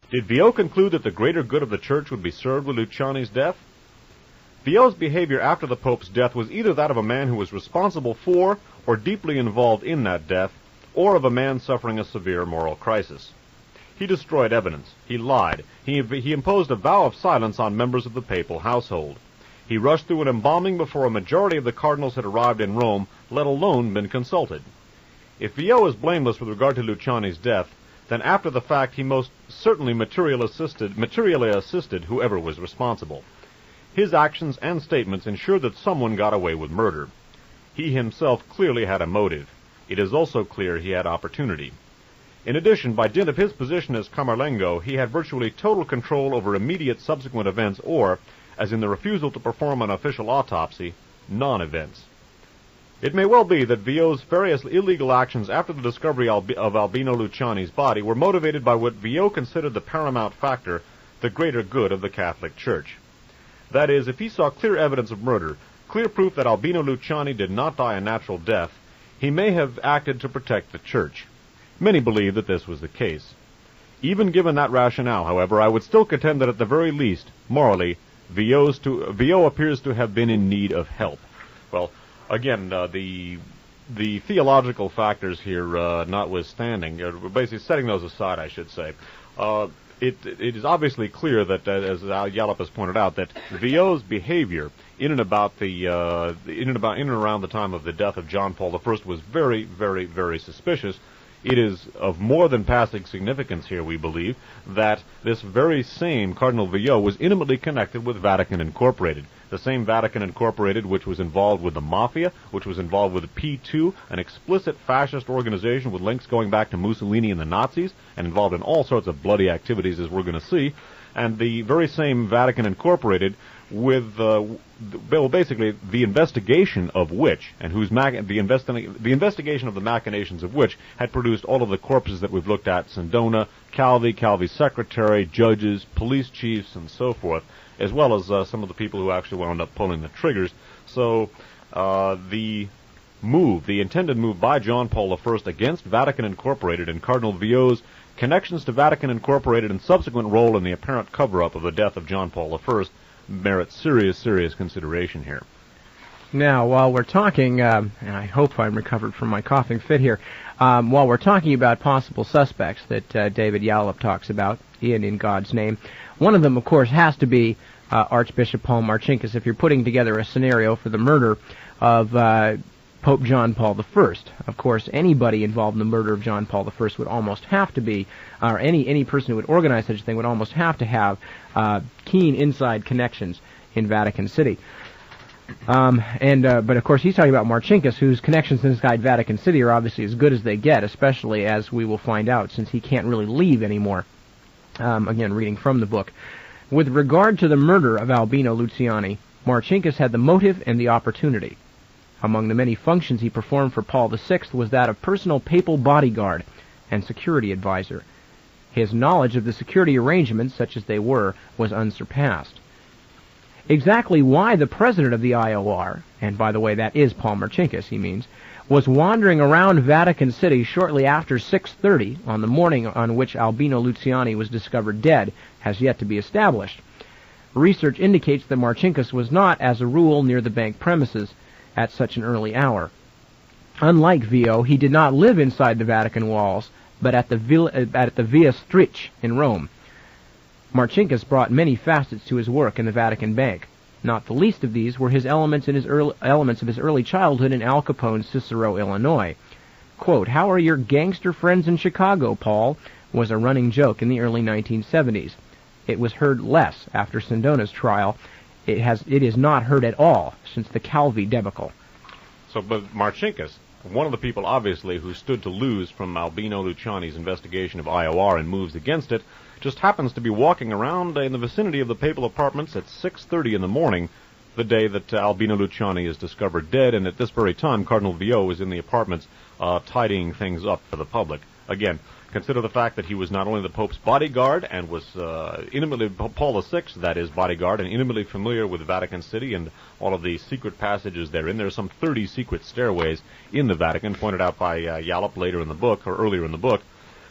Did Vio conclude that the greater good of the Church would be served with Luciani's death? Vio's behavior after the Pope's death was either that of a man who was responsible for or deeply involved in that death, or of a man suffering a severe moral crisis. He destroyed evidence. He lied. He imposed a vow of silence on members of the papal household. He rushed through an embalming before a majority of the cardinals had arrived in Rome, let alone been consulted. If Vio is blameless with regard to Luciani's death, then after the fact he most certainly materially assisted whoever was responsible. His actions and statements ensured that someone got away with murder. He himself clearly had a motive. It is also clear he had opportunity. In addition, by dint of his position as Camerlengo, he had virtually total control over immediate subsequent events or, as in the refusal to perform an official autopsy, non-events. It may well be that Vio's various illegal actions after the discovery of Albino Luciani's body were motivated by what Vio considered the paramount factor, the greater good of the Catholic Church. That is, if he saw clear evidence of murder, clear proof that Albino Luciani did not die a natural death, he may have acted to protect the Church. Many believe that this was the case. Even given that rationale, however, I would still contend that at the very least, morally, Vio appears to have been in need of help. Well, again, the theological factors here notwithstanding, basically setting those aside, I should say, it is obviously clear that, as Yallop has pointed out, that Vio's behavior in and around the time of the death of John Paul I was very, very, very suspicious. It is of more than passing significance here, we believe, that this very same Cardinal Vio was intimately connected with Vatican Incorporated. The same Vatican Incorporated which was involved with the Mafia, which was involved with the P2, an explicit fascist organization with links going back to Mussolini and the Nazis, and involved in all sorts of bloody activities, as we're going to see, and the very same Vatican Incorporated with, basically, the investigation of which, and the investigation of the machinations of which had produced all of the corpses that we've looked at: Sindona, Calvi's secretary, judges, police chiefs, and so forth, as well as some of the people who actually wound up pulling the triggers. So, the intended move by John Paul I against Vatican Incorporated and Cardinal Vio's connections to Vatican Incorporated and subsequent role in the apparent cover-up of the death of John Paul I merit serious, serious consideration here. Now, while we're talking, and I hope I'm recovered from my coughing fit here, while we're talking about possible suspects that David Yallop talks about in God's name, one of them, of course, has to be Archbishop Paul Marcinkus. If you're putting together a scenario for the murder of Pope John Paul I, of course, anybody involved in the murder of John Paul I would almost have to be, or any person who would organize such a thing would almost have to have keen inside connections in Vatican City. But of course he's talking about Marcinkus, whose connections inside Vatican City are obviously as good as they get, especially as we will find out, since he can't really leave anymore. Again, reading from the book. With regard to the murder of Albino Luciani, Marcinkus had the motive and the opportunity. Among the many functions he performed for Paul VI was that of personal papal bodyguard and security advisor. His knowledge of the security arrangements, such as they were, was unsurpassed. Exactly why the president of the IOR, and by the way that is Paul Marcinkus, he means, was wandering around Vatican City shortly after 6:30 on the morning on which Albino Luciani was discovered dead has yet to be established. Research indicates that Marcinkus was not, as a rule, near the bank premises at such an early hour. Unlike Vio, he did not live inside the Vatican walls, but at the Via Stric in Rome. Marcinkus brought many facets to his work in the Vatican Bank. Not the least of these were his elements of his early childhood in Al Capone's Cicero, Illinois. Quote, "How are your gangster friends in Chicago, Paul?" was a running joke in the early 1970s. It was heard less after Sindona's trial. It is not heard at all since the Calvi debacle. So, but Marcinkus, one of the people, obviously, who stood to lose from Albino Luciani's investigation of IOR and moves against it, just happens to be walking around in the vicinity of the papal apartments at 6:30 in the morning, the day that Albino Luciani is discovered dead, and at this very time, Cardinal Vio is in the apartments tidying things up for the public. Again, consider the fact that he was not only the Pope's bodyguard and was intimately Paul VI, that is, bodyguard, and intimately familiar with Vatican City and all of the secret passages therein. There's some 30 secret stairways in the Vatican, pointed out by Yallop later in the book, or earlier in the book.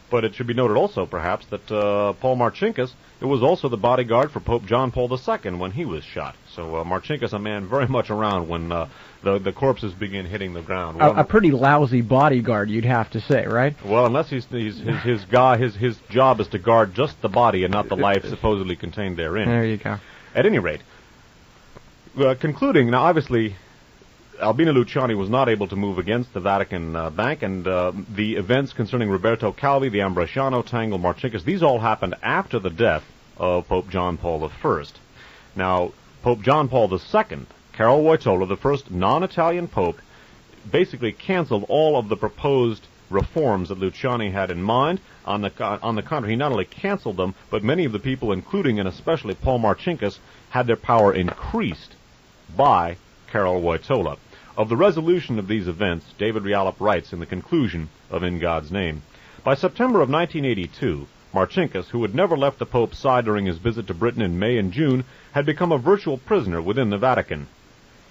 But it should be noted also, perhaps, that Paul Marcinkus, it was also the bodyguard for Pope John Paul II when he was shot. So Marcinkus, a man very much around when the corpses begin hitting the ground. A pretty lousy bodyguard, you'd have to say, right? Well, unless his job is to guard just the body and not the life supposedly contained therein. There you go. At any rate, concluding, now obviously Albino Luciani was not able to move against the Vatican Bank, and the events concerning Roberto Calvi, the Ambrosiano tangle, Marcinkus, these all happened after the death of Pope John Paul I. Now, Pope John Paul II, Karol Wojtyla, the first non-Italian pope, basically canceled all of the proposed reforms that Luciani had in mind. On the contrary, he not only canceled them, but many of the people, including and especially Paul Marcinkus, had their power increased by Karol Wojtyla. Of the resolution of these events, David Rialop writes in the conclusion of In God's Name, by September of 1982, Marcinkus, who had never left the Pope's side during his visit to Britain in May and June, had become a virtual prisoner within the Vatican.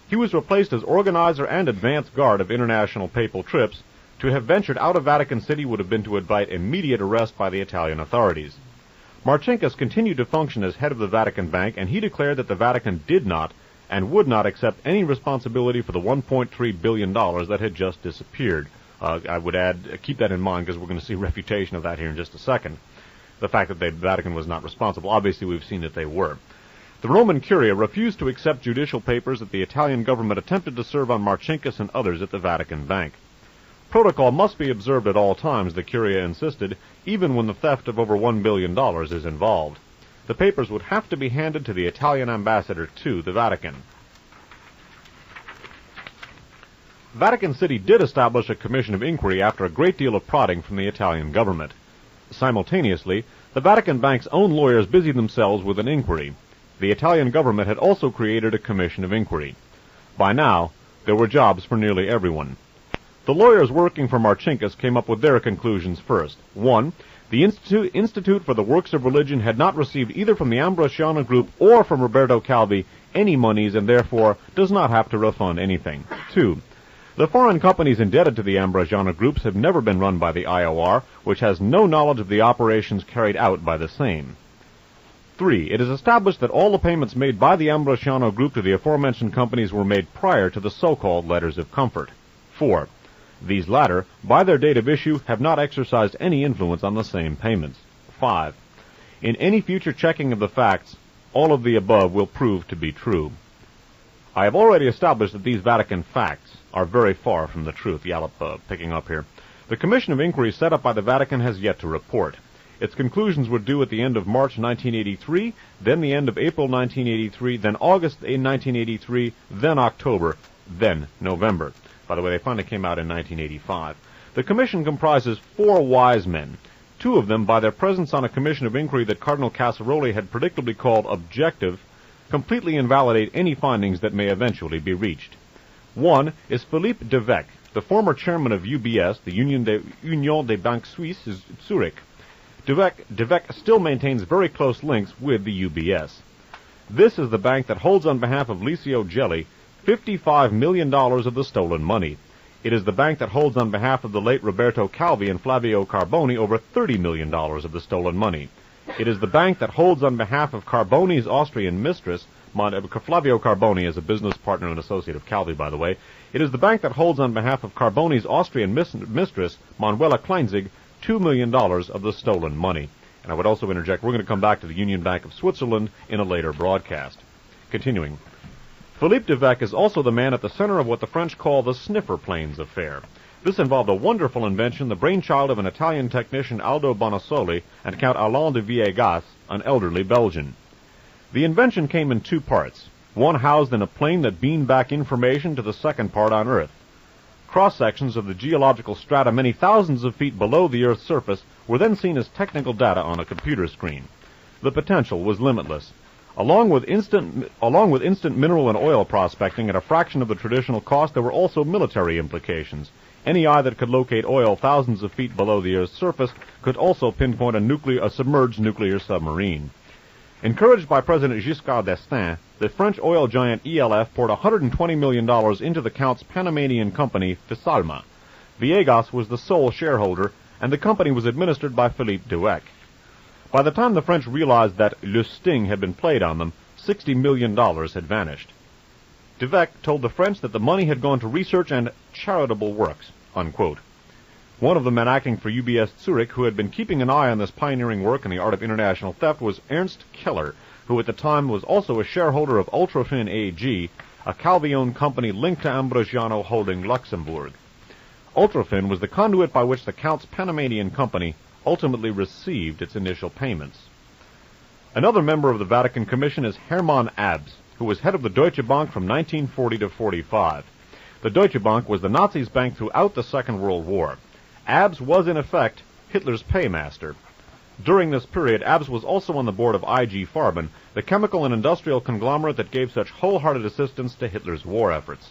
He was replaced as organizer and advance guard of international papal trips. To have ventured out of Vatican City would have been to invite immediate arrest by the Italian authorities. Marcinkus continued to function as head of the Vatican Bank, and he declared that the Vatican did not and would not accept any responsibility for the $1.3 billion that had just disappeared. I would add, keep that in mind, because we're going to see refutation of that here in just a second. The fact that the Vatican was not responsible. Obviously, we've seen that they were. The Roman Curia refused to accept judicial papers that the Italian government attempted to serve on Marcinkus and others at the Vatican Bank. Protocol must be observed at all times, the Curia insisted, even when the theft of over $1 billion is involved. The papers would have to be handed to the Italian ambassador to the Vatican. Vatican City did establish a commission of inquiry after a great deal of prodding from the Italian government. Simultaneously, the Vatican Bank's own lawyers busied themselves with an inquiry. The Italian government had also created a commission of inquiry. By now, there were jobs for nearly everyone. The lawyers working for Marcinkus came up with their conclusions first. 1. The Institute for the Works of Religion had not received either from the Ambrosiano Group or from Roberto Calvi any monies and therefore does not have to refund anything. 2. The foreign companies indebted to the Ambrosiano Groups have never been run by the IOR, which has no knowledge of the operations carried out by the same. 3. It is established that all the payments made by the Ambrosiano Group to the aforementioned companies were made prior to the so-called letters of comfort. 4. These latter, by their date of issue, have not exercised any influence on the same payments. 5. In any future checking of the facts, all of the above will prove to be true. I have already established that these Vatican facts are very far from the truth. Yallop picking up here. The Commission of Inquiry set up by the Vatican has yet to report. Its conclusions were due at the end of March 1983, then the end of April 1983, then August 1983, then October, then November. By the way, they finally came out in 1985. The commission comprises 4 wise men. 2 of them, by their presence on a commission of inquiry that Cardinal Casseroli had predictably called objective, completely invalidate any findings that may eventually be reached. 1 is Philippe Devecq, the former chairman of UBS, the Union des Banques Suisses, Zurich. Devecq still maintains very close links with the UBS. This is the bank that holds on behalf of Licio Gelli $55 million of the stolen money. It is the bank that holds on behalf of the late Roberto Calvi and Flavio Carboni over $30 million of the stolen money. It is the bank that holds on behalf of Carboni's Austrian mistress, Flavio Carboni is a business partner and associate of Calvi, by the way. It is the bank that holds on behalf of Carboni's Austrian mistress, Manuela Kleinzig, $2 million of the stolen money. And I would also interject, we're going to come back to the Union Bank of Switzerland in a later broadcast. Continuing. Philippe Devecq is also the man at the center of what the French call the sniffer planes affair. This involved a wonderful invention, the brainchild of an Italian technician Aldo Bonassoli and Count Alain de Villegas, an elderly Belgian. The invention came in 2 parts. One housed in a plane that beamed back information to the second part on Earth. Cross-sections of the geological strata many thousands of feet below the Earth's surface were then seen as technical data on a computer screen. The potential was limitless. Along with instant mineral and oil prospecting at a fraction of the traditional cost, there were also military implications. Any eye that could locate oil thousands of feet below the Earth's surface could also pinpoint a submerged nuclear submarine. Encouraged by President Giscard d'Estaing, the French oil giant ELF poured $120 million into the Count's Panamanian company, Fisalma. Villegas was the sole shareholder, and the company was administered by Philippe Douek. By the time the French realized that le sting had been played on them, $60 million had vanished. Douek told the French that the money had gone to research and charitable works, unquote. One of the men acting for UBS Zurich, who had been keeping an eye on this pioneering work in the art of international theft, was Ernst Keller, who at the time was also a shareholder of Ultrafin AG, a Calvi-owned company linked to Ambrosiano Holding Luxembourg. Ultrafin was the conduit by which the Count's Panamanian company ultimately received its initial payments. Another member of the Vatican Commission is Hermann Abs, who was head of the Deutsche Bank from 1940 to 45. The Deutsche Bank was the Nazis' bank throughout the Second World War. Abs was, in effect, Hitler's paymaster. During this period, Abs was also on the board of IG Farben, the chemical and industrial conglomerate that gave such wholehearted assistance to Hitler's war efforts.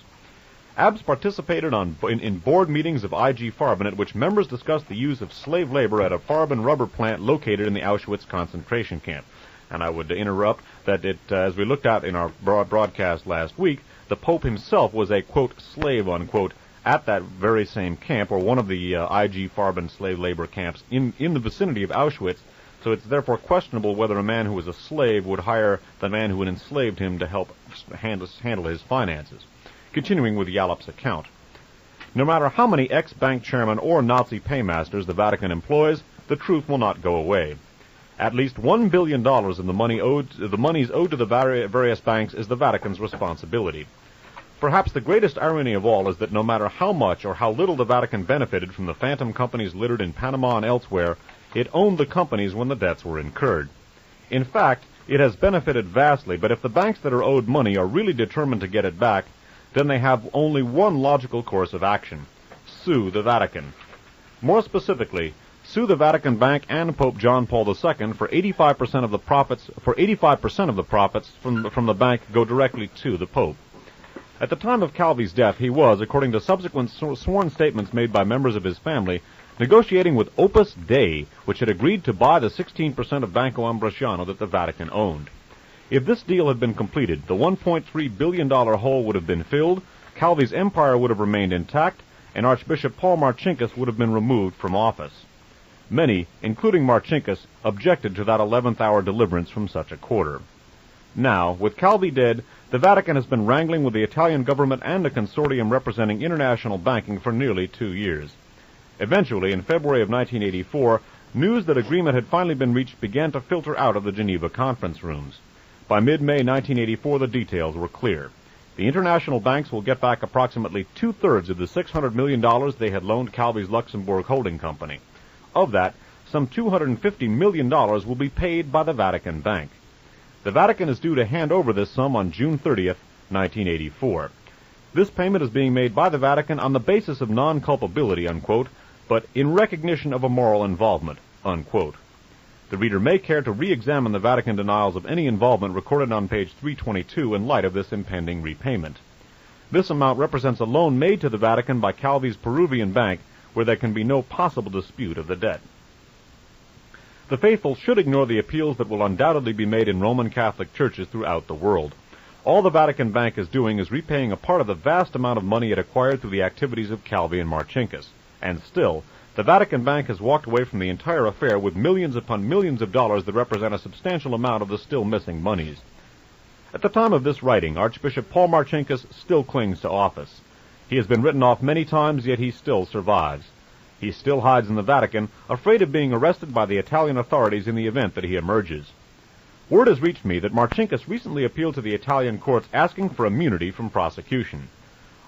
Abs participated in board meetings of IG Farben at which members discussed the use of slave labor at a Farben rubber plant located in the Auschwitz concentration camp. And I would interrupt that as we looked at in our broadcast last week, the Pope himself was a, quote, slave, unquote, at that very same camp, or one of the IG Farben slave labor camps in the vicinity of Auschwitz, so it's therefore questionable whether a man who was a slave would hire the man who had enslaved him to help handle his finances. Continuing with Yallop's account. No matter how many ex-bank chairmen or Nazi paymasters the Vatican employs, the truth will not go away. At least $1 billion in the monies owed to the various banks is the Vatican's responsibility. Perhaps the greatest irony of all is that no matter how much or how little the Vatican benefited from the phantom companies littered in Panama and elsewhere, it owned the companies when the debts were incurred. In fact, it has benefited vastly, but if the banks that are owed money are really determined to get it back, then they have only one logical course of action: sue the Vatican. More specifically, sue the Vatican Bank and Pope John Paul II for 85% of the profits. For 85% of the profits from the bank go directly to the Pope. At the time of Calvi's death, he was, according to subsequent sworn statements made by members of his family, negotiating with Opus Dei, which had agreed to buy the 16% of Banco Ambrosiano that the Vatican owned. If this deal had been completed, the $1.3 billion hole would have been filled, Calvi's empire would have remained intact, and Archbishop Paul Marcinkus would have been removed from office. Many, including Marcinkus, objected to that 11th-hour deliverance from such a quarter. Now, with Calvi dead, the Vatican has been wrangling with the Italian government and a consortium representing international banking for nearly 2 years. Eventually, in February of 1984, news that agreement had finally been reached began to filter out of the Geneva conference rooms. By mid-May 1984, the details were clear. The international banks will get back approximately two-thirds of the $600 million they had loaned Calvi's Luxembourg holding company. Of that, some $250 million will be paid by the Vatican Bank. The Vatican is due to hand over this sum on June 30th, 1984. This payment is being made by the Vatican on the basis of non-culpability, unquote, but in recognition of a moral involvement, unquote. The reader may care to re-examine the Vatican denials of any involvement recorded on page 322 in light of this impending repayment. This amount represents a loan made to the Vatican by Calvi's Peruvian bank, where there can be no possible dispute of the debt. The faithful should ignore the appeals that will undoubtedly be made in Roman Catholic churches throughout the world. All the Vatican Bank is doing is repaying a part of the vast amount of money it acquired through the activities of Calvi and Marcinkus. And still, the Vatican Bank has walked away from the entire affair with millions upon millions of dollars that represent a substantial amount of the still missing monies. At the time of this writing, Archbishop Paul Marcinkus still clings to office. He has been written off many times, yet he still survives. He still hides in the Vatican, afraid of being arrested by the Italian authorities in the event that he emerges. Word has reached me that Marcinkus recently appealed to the Italian courts asking for immunity from prosecution.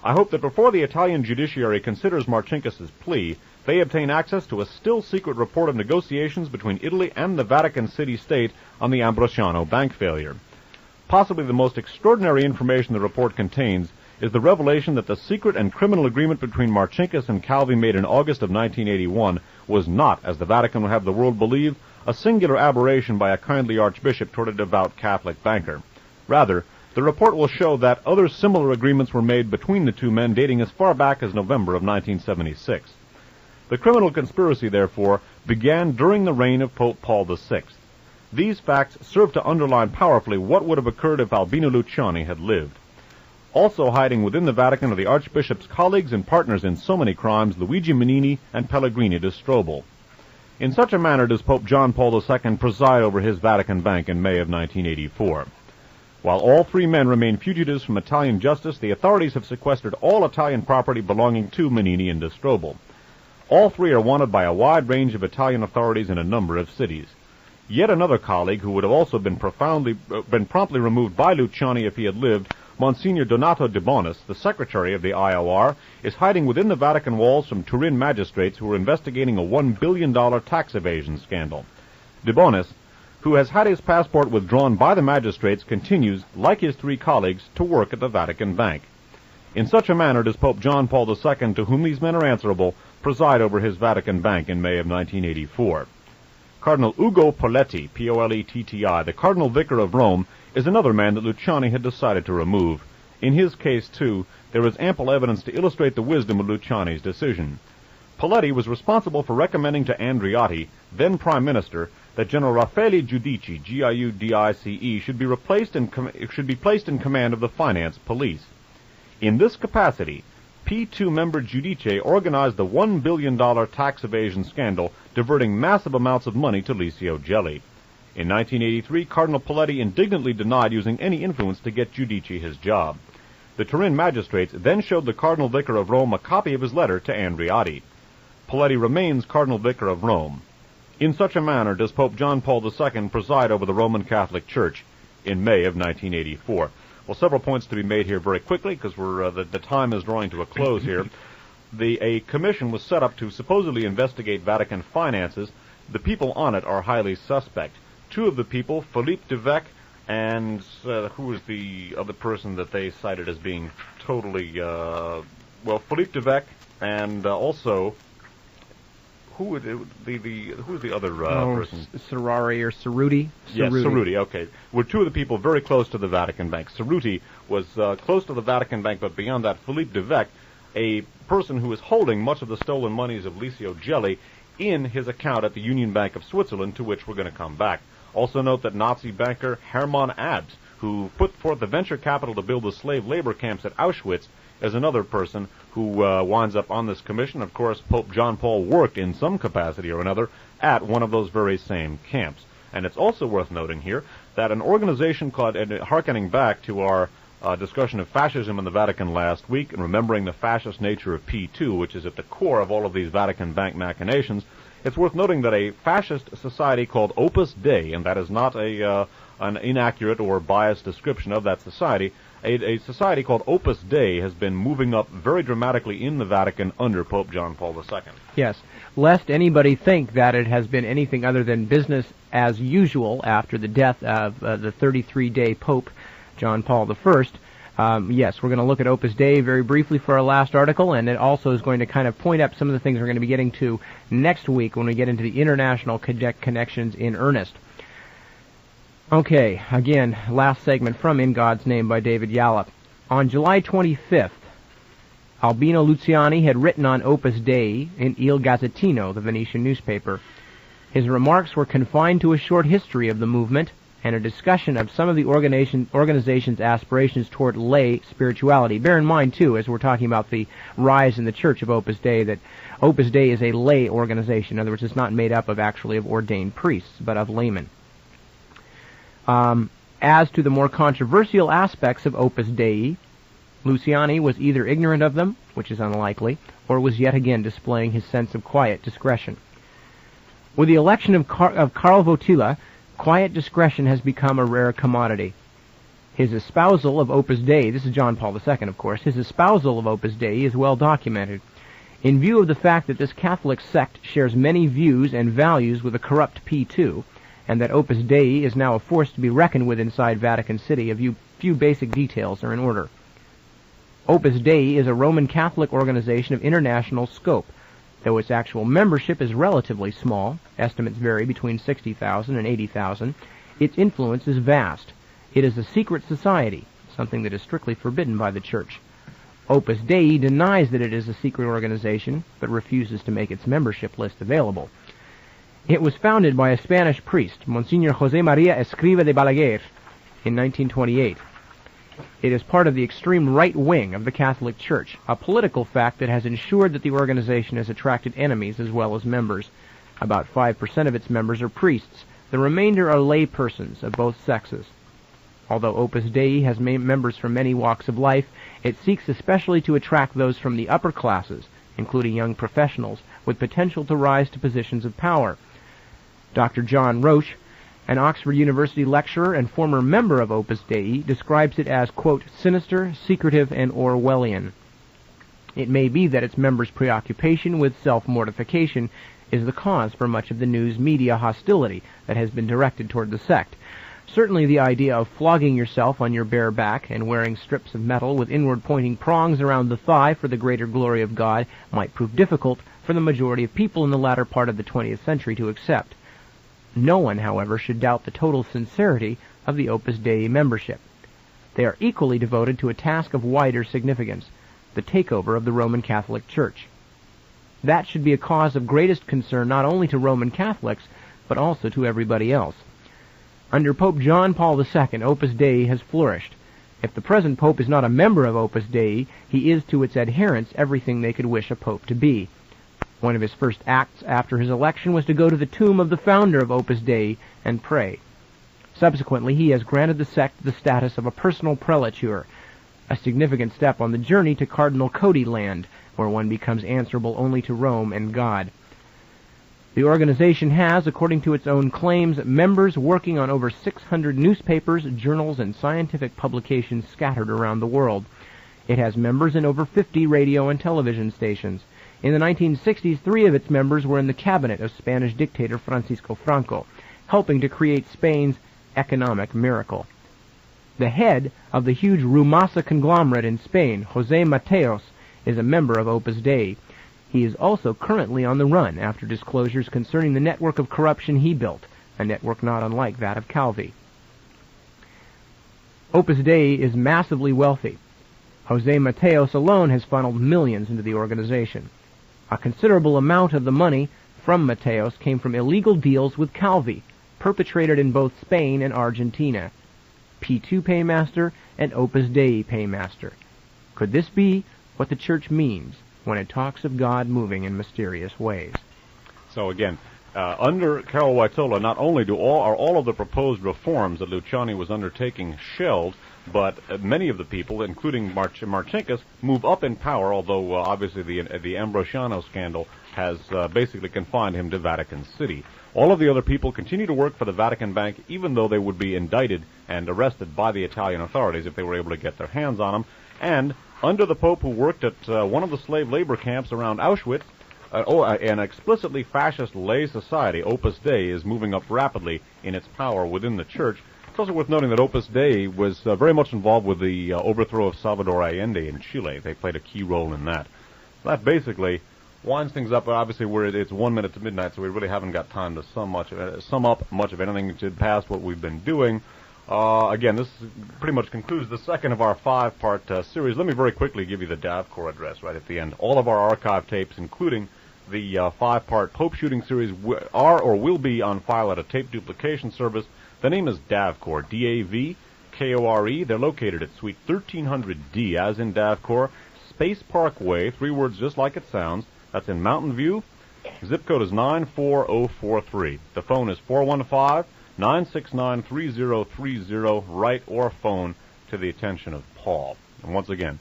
I hope that before the Italian judiciary considers Marcinkus's plea, they obtain access to a still-secret report of negotiations between Italy and the Vatican City-State on the Ambrosiano bank failure. Possibly the most extraordinary information the report contains is the revelation that the secret and criminal agreement between Marcinkus and Calvi made in August of 1981 was not, as the Vatican would have the world believe, a singular aberration by a kindly archbishop toward a devout Catholic banker. Rather, the report will show that other similar agreements were made between the two men dating as far back as November of 1976. The criminal conspiracy, therefore, began during the reign of Pope Paul VI. These facts serve to underline powerfully what would have occurred if Albino Luciani had lived. Also hiding within the Vatican are the Archbishop's colleagues and partners in so many crimes, Luigi Menini and Pellegrini de Strobel. In such a manner does Pope John Paul II preside over his Vatican Bank in May of 1984. While all three men remain fugitives from Italian justice, the authorities have sequestered all Italian property belonging to Menini and de Strobel. All three are wanted by a wide range of Italian authorities in a number of cities. Yet another colleague, who would have also been promptly removed by Luciani if he had lived, Monsignor Donato de Bonis, the secretary of the IOR, is hiding within the Vatican walls from Turin magistrates who are investigating a $1 billion tax evasion scandal. De Bonis, who has had his passport withdrawn by the magistrates, continues, like his three colleagues, to work at the Vatican Bank. In such a manner does Pope John Paul II, to whom these men are answerable, preside over his Vatican Bank in May of 1984. Cardinal Ugo Poletti, P-O-L-E-T-T-I, the Cardinal Vicar of Rome, is another man that Luciani had decided to remove. In his case, too, there is ample evidence to illustrate the wisdom of Luciani's decision. Poletti was responsible for recommending to Andreotti, then Prime Minister, that General Raffaele Giudice, G-I-U-D-I-C-E, should be placed in command of the finance police. In this capacity, P2 member Giudice organized the $1 billion tax evasion scandal, diverting massive amounts of money to Licio Gelli. In 1983, Cardinal Poletti indignantly denied using any influence to get Giudice his job. The Turin magistrates then showed the Cardinal Vicar of Rome a copy of his letter to Andreotti. Poletti remains Cardinal Vicar of Rome. In such a manner does Pope John Paul II preside over the Roman Catholic Church in May of 1984. Well, several points to be made here very quickly, because the time is drawing to a close here. A commission was set up to supposedly investigate Vatican finances. The people on it are highly suspect. Two of the people, Philippe de Vec and who is the other person that they cited as being totally, Philippe de Vec and also, who is the other person? Cerari or Cerruti? Yes, Cerruti, okay. Were two of the people very close to the Vatican Bank. Cerruti was close to the Vatican Bank, but beyond that, Philippe de Vec, a person who is holding much of the stolen monies of Licio Gelli in his account at the Union Bank of Switzerland, to which we're going to come back. Also note that Nazi banker Hermann Abs, who put forth the venture capital to build the slave labor camps at Auschwitz, is another person who winds up on this commission. Of course, Pope John Paul worked in some capacity or another at one of those very same camps. And it's also worth noting here that an organization called, hearkening back to our discussion of fascism in the Vatican last week, and remembering the fascist nature of P2, which is at the core of all of these Vatican Bank machinations, it's worth noting that a fascist society called Opus Dei, and that is not an inaccurate or biased description of that society, a society called Opus Dei has been moving up very dramatically in the Vatican under Pope John Paul II. Yes, lest anybody think that it has been anything other than business as usual after the death of the 33-day Pope John Paul I. Yes, we're going to look at Opus Dei very briefly for our last article, and it also is going to kind of point up some of the things we're going to be getting to next week when we get into the international connections in earnest. Okay, again, last segment from In God's Name by David Yallop. On July 25th, Albino Luciani had written on Opus Dei in Il Gazzettino, the Venetian newspaper. His remarks were confined to a short history of the movement and a discussion of some of the organization's aspirations toward lay spirituality. Bear in mind, too, as we're talking about the rise in the Church of Opus Dei, that Opus Dei is a lay organization. In other words, it's not made up of ordained priests, but of laymen. As to the more controversial aspects of Opus Dei, Luciani was either ignorant of them, which is unlikely, or was yet again displaying his sense of quiet discretion. With the election of Karl Wojtyla, quiet discretion has become a rare commodity. His espousal of Opus Dei, this is John Paul II, of course, his espousal of Opus Dei is well documented. In view of the fact that this Catholic sect shares many views and values with the corrupt P2, and that Opus Dei is now a force to be reckoned with inside Vatican City, a few basic details are in order. Opus Dei is a Roman Catholic organization of international scope. Though its actual membership is relatively small, estimates vary between 60,000 and 80,000, its influence is vast. It is a secret society, something that is strictly forbidden by the Church. Opus Dei denies that it is a secret organization, but refuses to make its membership list available. It was founded by a Spanish priest, Monsignor José María Escriva de Balaguer, in 1928. It is part of the extreme right wing of the Catholic Church, a political fact that has ensured that the organization has attracted enemies as well as members. About 5% of its members are priests. The remainder are lay persons of both sexes. Although Opus Dei has members from many walks of life, it seeks especially to attract those from the upper classes, including young professionals, with potential to rise to positions of power. Dr. John Roche, an Oxford University lecturer and former member of Opus Dei, describes it as, quote, sinister, secretive, and Orwellian. It may be that its members' preoccupation with self-mortification is the cause for much of the news media hostility that has been directed toward the sect. Certainly the idea of flogging yourself on your bare back and wearing strips of metal with inward-pointing prongs around the thigh for the greater glory of God might prove difficult for the majority of people in the latter part of the 20th century to accept. No one, however, should doubt the total sincerity of the Opus Dei membership. They are equally devoted to a task of wider significance, the takeover of the Roman Catholic Church. That should be a cause of greatest concern not only to Roman Catholics, but also to everybody else. Under Pope John Paul II, Opus Dei has flourished. If the present Pope is not a member of Opus Dei, he is to its adherents everything they could wish a Pope to be. One of his first acts after his election was to go to the tomb of the founder of Opus Dei and pray. Subsequently, he has granted the sect the status of a personal prelature, a significant step on the journey to Cardinal Cody land, where one becomes answerable only to Rome and God. The organization has, according to its own claims, members working on over 600 newspapers, journals, and scientific publications scattered around the world. It has members in over 50 radio and television stations. In the 1960s, 3 of its members were in the cabinet of Spanish dictator Francisco Franco, helping to create Spain's economic miracle. The head of the huge Rumasa conglomerate in Spain, José Mateos, is a member of Opus Dei. He is also currently on the run after disclosures concerning the network of corruption he built, a network not unlike that of Calvi. Opus Dei is massively wealthy. José Mateos alone has funneled millions into the organization. A considerable amount of the money from Mateos came from illegal deals with Calvi, perpetrated in both Spain and Argentina. P2 Paymaster and Opus Dei Paymaster. Could this be what the Church means when it talks of God moving in mysterious ways? So again, under Karol Wojtyla, not only are all of the proposed reforms that Luciani was undertaking shelved, but many of the people, including Marcinkus, move up in power, although obviously the Ambrosiano scandal has basically confined him to Vatican City. All of the other people continue to work for the Vatican Bank, even though they would be indicted and arrested by the Italian authorities if they were able to get their hands on them. And under the Pope, who worked at one of the slave labor camps around Auschwitz, an explicitly fascist lay society, Opus Dei, is moving up rapidly in its power within the Church. It's also worth noting that Opus Dei was very much involved with the overthrow of Salvador Allende in Chile. They played a key role in that. That basically winds things up. Obviously, it's 1 minute to midnight, so we really haven't got time to sum up much of anything to past what we've been doing. Again, this pretty much concludes the second of our 5-part series. Let me very quickly give you the DAVCOR address right at the end. All of our archive tapes, including the 5-part Pope shooting series, are or will be on file at a tape duplication service. The name is DAVCOR, D-A-V-K-O-R-E. They're located at Suite 1300D, as in DAVCOR, Space Park Way, 3 words just like it sounds. That's in Mountain View. Zip code is 94043. The phone is 415-969-3030. Write or phone to the attention of Paul. And once again,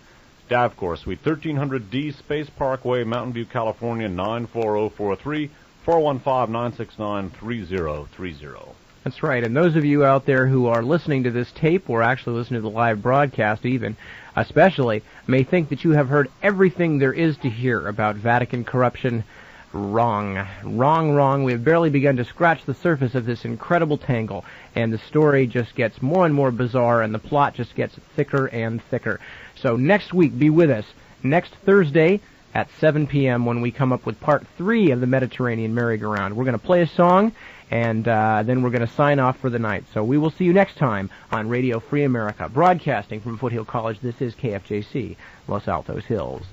DAVCOR, Suite 1300D, Space Parkway, Mountain View, California, 94043, 415-969-3030. That's right, and those of you out there who are listening to this tape, or actually listening to the live broadcast even, especially, may think that you have heard everything there is to hear about Vatican corruption. Wrong. Wrong. We have barely begun to scratch the surface of this incredible tangle, and the story just gets more and more bizarre, and the plot just gets thicker and thicker. So next week, be with us. Next Thursday at 7 p.m. when we come up with Part 3 of the Mediterranean Merry-Go-Round. We're going to play a song, and then we're going to sign off for the night. So we will see you next time on Radio Free America. Broadcasting from Foothill College, this is KFJC, Los Altos Hills.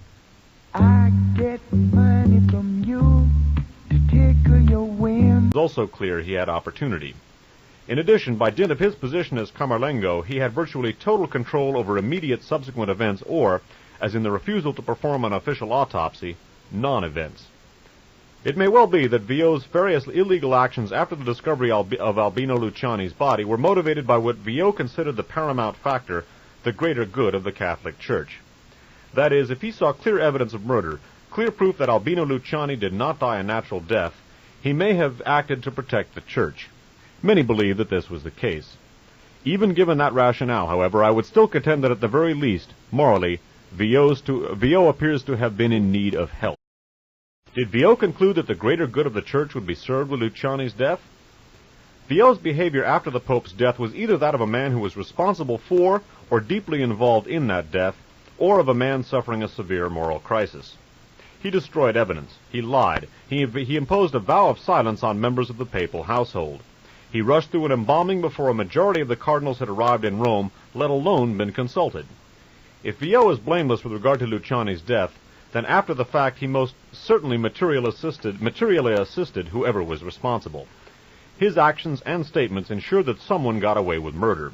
I get money from you to tickle your whim. It's also clear he had opportunity. In addition, by dint of his position as Camerlengo, he had virtually total control over immediate subsequent events or, as in the refusal to perform an official autopsy, non-events. It may well be that Vio's various illegal actions after the discovery of Albino Luciani's body were motivated by what Vio considered the paramount factor, the greater good of the Catholic Church. That is, if he saw clear evidence of murder, clear proof that Albino Luciani did not die a natural death, he may have acted to protect the Church. Many believe that this was the case. Even given that rationale, however, I would still contend that at the very least, morally, Vio appears to have been in need of help. Did Vio conclude that the greater good of the Church would be served with Luciani's death? Vio's behavior after the Pope's death was either that of a man who was responsible for or deeply involved in that death, or of a man suffering a severe moral crisis. He destroyed evidence. He lied. He imposed a vow of silence on members of the papal household. He rushed through an embalming before a majority of the cardinals had arrived in Rome, let alone been consulted. If Vio is blameless with regard to Luciani's death, then after the fact he most certainly materially assisted whoever was responsible. His actions and statements ensured that someone got away with murder.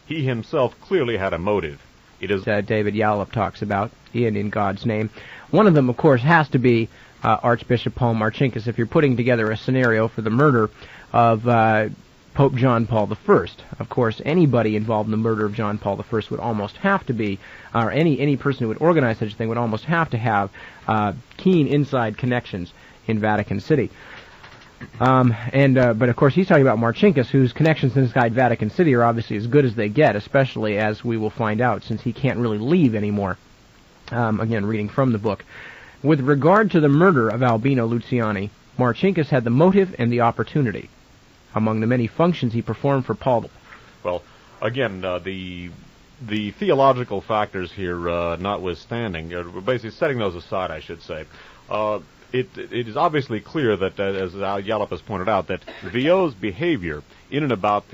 He himself clearly had a motive. It is David Yallop talks about in God's name. One of them, of course, has to be Archbishop Paul Marcinkus. If you're putting together a scenario for the murder of Pope John Paul I, of course, anybody involved in the murder of John Paul I would almost have to be, or any person who would organize such a thing would almost have to have keen inside connections in Vatican City. But of course he's talking about Marcinkus, whose connections inside Vatican City are obviously as good as they get, especially as we will find out, since he can't really leave anymore. Again, reading from the book. With regard to the murder of Albino Luciani, Marcinkus had the motive and the opportunity. Among the many functions he performed for Paul. Well, again, the theological factors here notwithstanding, basically setting those aside, I should say, it is obviously clear that, as Yallop has pointed out, that Vio's behavior in and around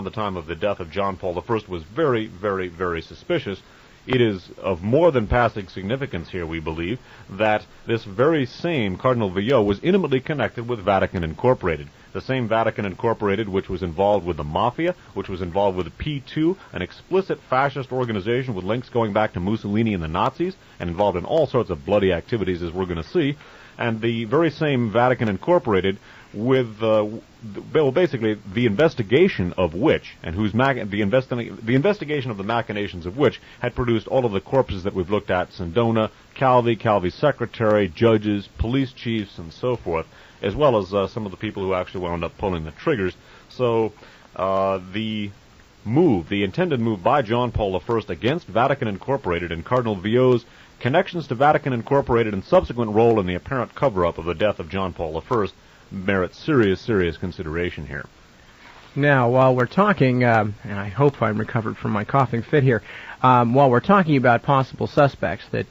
the time of the death of John Paul I was very, very, very suspicious. It is of more than passing significance here, we believe, that this very same Cardinal Vio was intimately connected with Vatican Incorporated. The same Vatican Incorporated which was involved with the Mafia, which was involved with the P2, an explicit fascist organization with links going back to Mussolini and the Nazis, and involved in all sorts of bloody activities, as we're going to see. And the very same Vatican Incorporated with, basically, the investigation of which, and the investigation of the machinations of which had produced all of the corpses that we've looked at: Sindona, Calvi's secretary, judges, police chiefs, and so forth, as well as some of the people who actually wound up pulling the triggers. So the intended move by John Paul I against Vatican Incorporated and Cardinal Vio's connections to Vatican Incorporated and subsequent role in the apparent cover-up of the death of John Paul I merits serious consideration here. Now, while we're talking, and I hope I'm recovered from my coughing fit here, while we're talking about possible suspects that